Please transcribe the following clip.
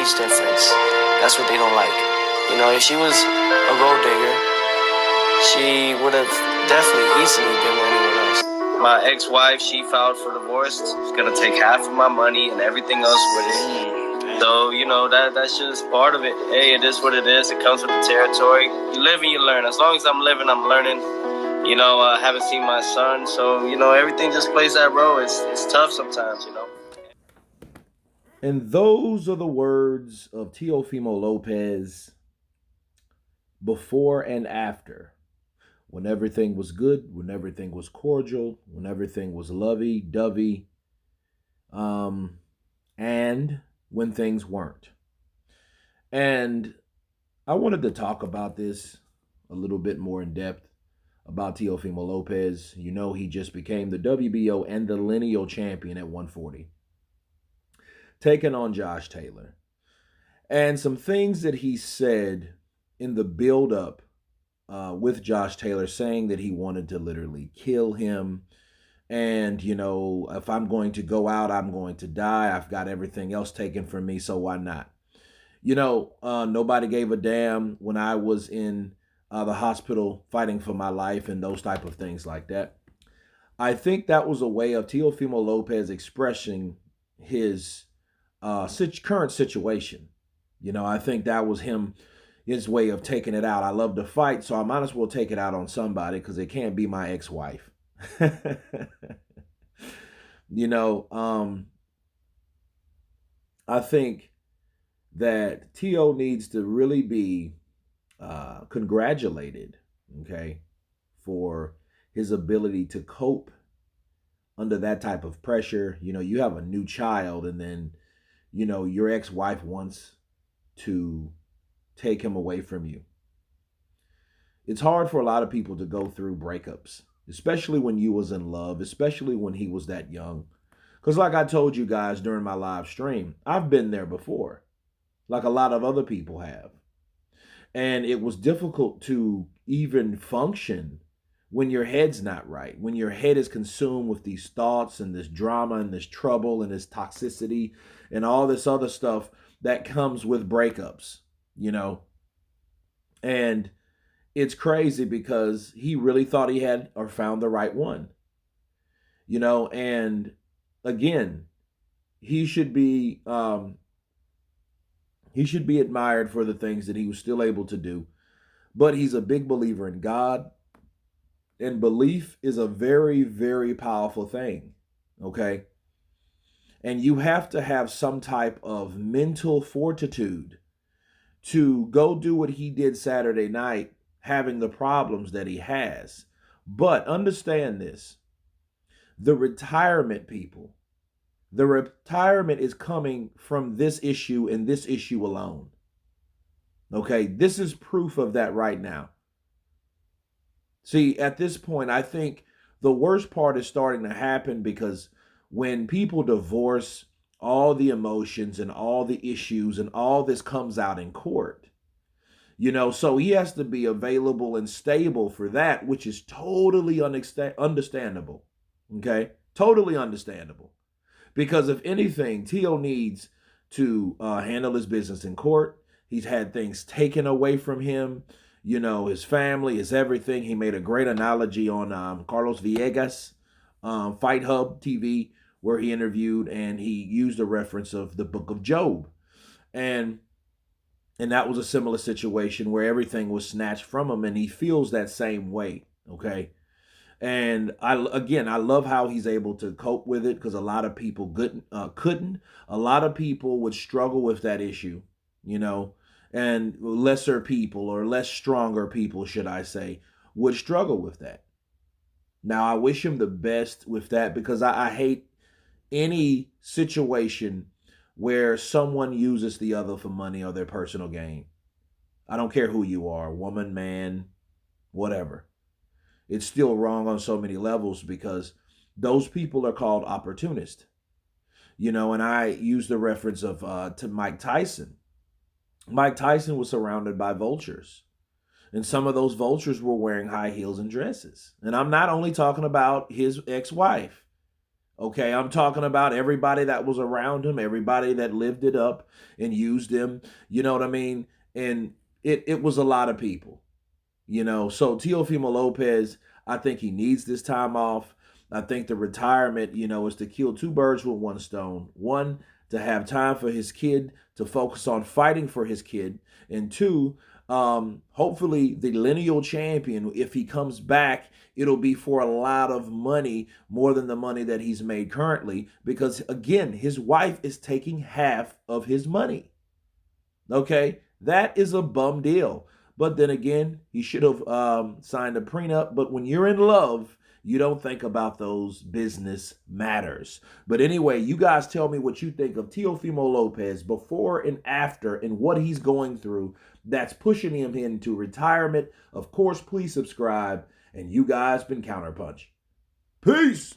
age difference. That's what they don't like. You know, if she was a gold digger, she would have definitely easily been with anyone else. My ex-wife, she filed for divorce. She's gonna take half of my money and everything else with it. So, you know, that's just part of it. Hey, it is what it is. It comes with the territory. You live and you learn. As long as I'm living, I'm learning. You know, I haven't seen my son, so, you know, everything just plays that role. It's tough sometimes, you know. And those are the words of Teofimo Lopez before and after. When everything was good, when everything was cordial, when everything was lovey-dovey, and when things weren't. And I wanted to talk about this a little bit more in depth about Teofimo Lopez. You know, he just became the WBO and the lineal champion at 140, taking on Josh Taylor. And some things that he said in the build-up with Josh Taylor, saying that he wanted to literally kill him. And, you know, if I'm going to go out, I'm going to die. I've got everything else taken from me, so why not? You know, nobody gave a damn when I was in the hospital fighting for my life and those type of things like that. I think that was a way of Teofimo Lopez expressing his current situation. You know, I think that was his way of taking it out. I love to fight, so I might as well take it out on somebody because it can't be my ex-wife. You know, I think that T.O. needs to really be congratulated, okay, for his ability to cope under that type of pressure. You know, you have a new child, and then, you know, your ex-wife wants to take him away from you. It's hard for a lot of people to go through breakups, especially when you was in love, especially when he was that young. Because like I told you guys during my live stream, I've been there before, like a lot of other people have. And it was difficult to even function when your head's not right, when your head is consumed with these thoughts and this drama and this trouble and this toxicity and all this other stuff that comes with breakups, you know. And it's crazy because he really thought he had or found the right one, you know. And again, he should be admired for the things that he was still able to do. But he's a big believer in God, and belief is a very, very powerful thing, okay? And you have to have some type of mental fortitude to go do what he did Saturday night, having the problems that he has. But understand this, the retirement people, the retirement is coming from this issue and this issue alone. Okay, this is proof of that right now. See, at this point, I think the worst part is starting to happen because when people divorce, all the emotions and all the issues and all this comes out in court. You know, so he has to be available and stable for that, which is totally understandable. Okay, totally understandable. Because if anything, T.O. needs to handle his business in court. He's had things taken away from him, you know, his family, his everything. He made a great analogy on Carlos Villegas, Fight Hub TV, where he interviewed, and he used a reference of the book of Job. And that was a similar situation where everything was snatched from him, and he feels that same way, okay? And I love how he's able to cope with it, because a lot of people couldn't. A lot of people would struggle with that issue, you know, and lesser people, or less stronger people, should I say, would struggle with that. Now, I wish him the best with that, because I hate any situation where someone uses the other for money or their personal gain. I don't care who you are, woman, man, whatever. It's still wrong on so many levels, because those people are called opportunists. You know, and I use the reference of to Mike Tyson. Mike Tyson was surrounded by vultures, and some of those vultures were wearing high heels and dresses. And I'm not only talking about his ex-wife. Okay, I'm talking about everybody that was around him, everybody that lived it up and used him. You know what I mean? And it was a lot of people. So Teofimo Lopez, I think he needs this time off. I think the retirement, is to kill two birds with one stone. One, to have time for his kid, to focus on fighting for his kid. And two, hopefully the lineal champion, if he comes back, it'll be for a lot of money, more than the money that he's made currently. Because again, his wife is taking half of his money. Okay, that is a bum deal. But then again, he should have signed a prenup. But when you're in love, you don't think about those business matters. But anyway, you guys tell me what you think of Teofimo Lopez before and after and what he's going through that's pushing him into retirement. Of course, please subscribe. And you guys been Counterpunch. Peace.